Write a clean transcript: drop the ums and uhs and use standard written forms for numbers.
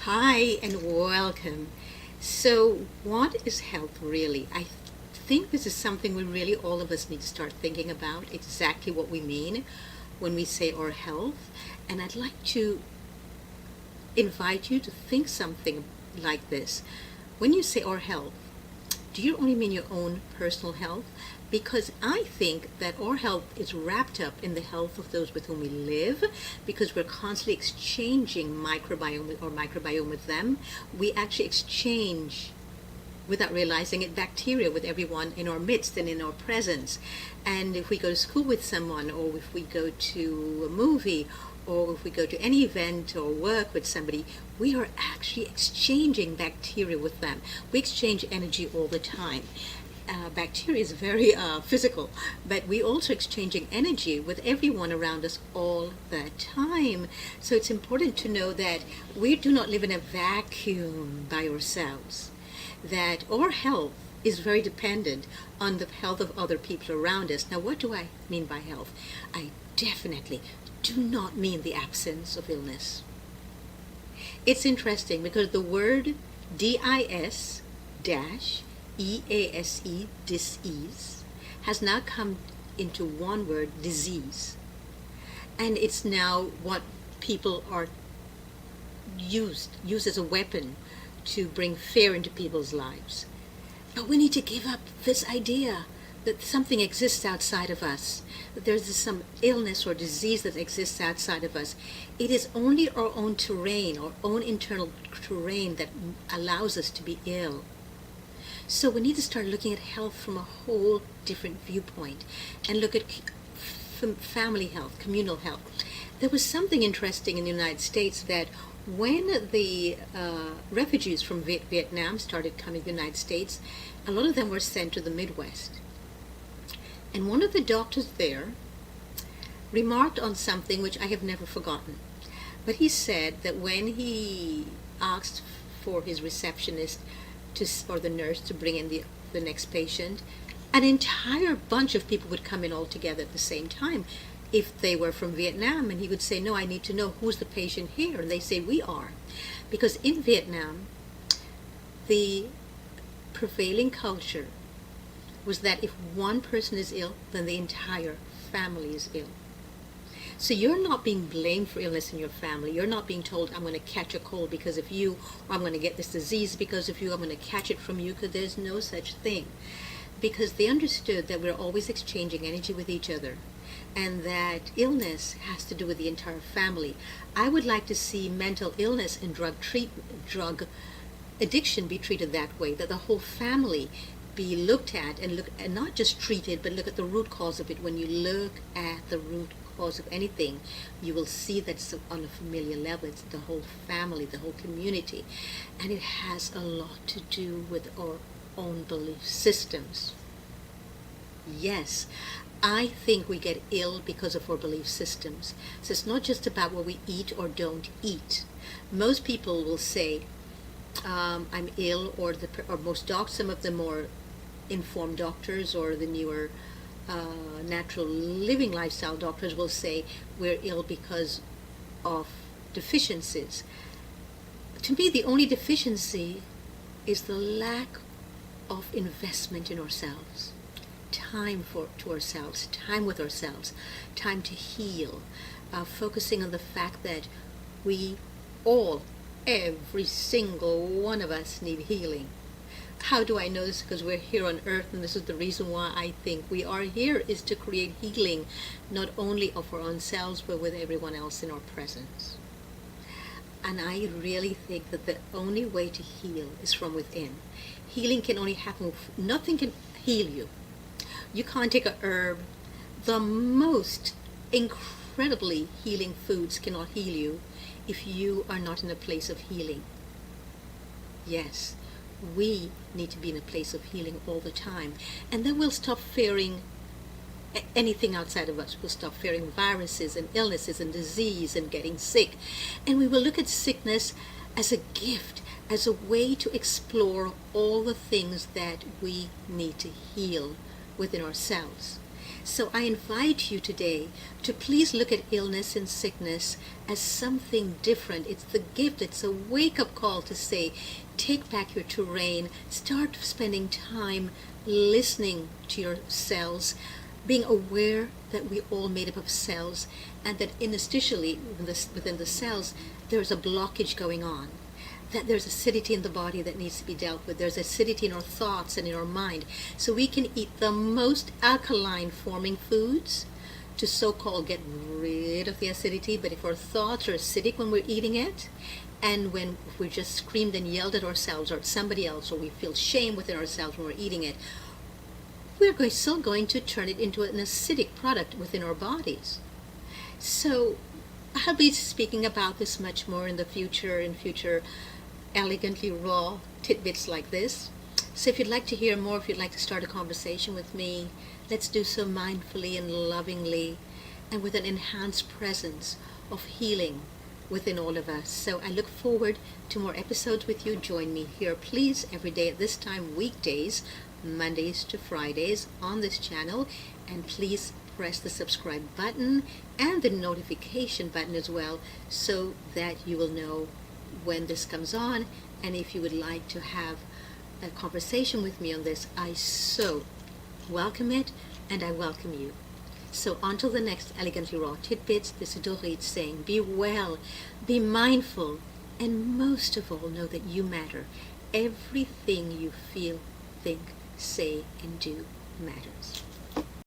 Hi and welcome. So, what is health really? I think this is something we really all of us need to start thinking about exactly what we mean when we say our health. And I'd like to invite you to think something like this. When you say our health, do you only mean your own personal health? Because I think that our health is wrapped up in the health of those with whom we live, because we're constantly exchanging microbiome with them. We actually exchange, without realizing it, bacteria with everyone in our midst and in our presence. And if we go to school with someone, or if we go to a movie, or if we go to any event or work with somebody, we are actually exchanging bacteria with them. We exchange energy all the time. Bacteria is very physical, but we also exchanging energy with everyone around us all the time. So it's important to know that we do not live in a vacuum by ourselves, that our health is very dependent on the health of other people around us. Now, what do I mean by health? I definitely do not mean the absence of illness. It's interesting because the word DIS dash EASE, dis-ease, has now come into one word, disease. And it's now what people are used as a weapon to bring fear into people's lives. But we need to give up this idea that something exists outside of us, that there's some illness or disease that exists outside of us. It is only our own terrain, our own internal terrain, that allows us to be ill. So we need to start looking at health from a whole different viewpoint and look at family health, communal health. There was something interesting in the United States that when the refugees from Vietnam started coming to the United States, a lot of them were sent to the Midwest. And one of the doctors there remarked on something which I have never forgotten. But he said that when he asked for his receptionist or the nurse to bring in the next patient, an entire bunch of people would come in all together at the same time if they were from Vietnam, and he would say, no, I need to know who's the patient here, and they say, we are. Because in Vietnam, the prevailing culture was that if one person is ill, then the entire family is ill. So you're not being blamed for illness in your family. You're not being told, I'm going to catch a cold because of you, or I'm going to get this disease because of you, I'm going to catch it from you, because there's no such thing. Because they understood that we're always exchanging energy with each other, and that illness has to do with the entire family. I would like to see mental illness and drug addiction be treated that way, that the whole family be looked at and not just treated, but look at the root cause of it. When you look at the root cause of anything, you will see that it's on a familiar level. It's the whole family, the whole community, and it has a lot to do with our own belief systems. Yes, I think we get ill because of our belief systems. So it's not just about what we eat or don't eat. Most people will say, I'm ill, or most docs, some of the more informed doctors or the newer natural living lifestyle doctors will say we're ill because of deficiencies. To me, the only deficiency is the lack of investment in ourselves, time to ourselves, time with ourselves, time to heal, focusing on the fact that we all, every single one of us, need healing. How do I know this? Because we're here on earth, and this is the reason why I think we are here, is to create healing, not only of our own selves, but with everyone else in our presence. And I really think that the only way to heal is from within. Healing can only happen, nothing can heal you. You can't take a herb. The most incredibly healing foods cannot heal you if you are not in a place of healing. Yes, we need to be in a place of healing all the time. And then we'll stop fearing anything outside of us. We'll stop fearing viruses and illnesses and disease and getting sick. And we will look at sickness as a gift, as a way to explore all the things that we need to heal within ourselves. So I invite you today to please look at illness and sickness as something different. It's the gift, it's a wake-up call to say, take back your terrain, start spending time listening to your cells, being aware that we all made up of cells, and that interstitially within the cells there's a blockage going on, that there's acidity in the body that needs to be dealt with, there's acidity in our thoughts and in our mind. So we can eat the most alkaline forming foods to so-called get rid of the acidity, but if our thoughts are acidic when we're eating it, and when we just screamed and yelled at ourselves or at somebody else, or we feel shame within ourselves when we're eating it, we're still going to turn it into an acidic product within our bodies. So I'll be speaking about this much more in future elegantly raw tidbits like this. So if you'd like to hear more, if you'd like to start a conversation with me, let's do so mindfully and lovingly and with an enhanced presence of healing within all of us. So I look forward to more episodes with you. Join me here, please, every day at this time, weekdays, Mondays to Fridays on this channel, and please press the subscribe button and the notification button as well, so that you will know when this comes on. And if you would like to have a conversation with me on this, I so welcome it, and I welcome you. So until the next Elegantly Raw Tidbits, this is Dorit saying, be well, be mindful, and most of all, know that you matter. Everything you feel, think, say, and do matters.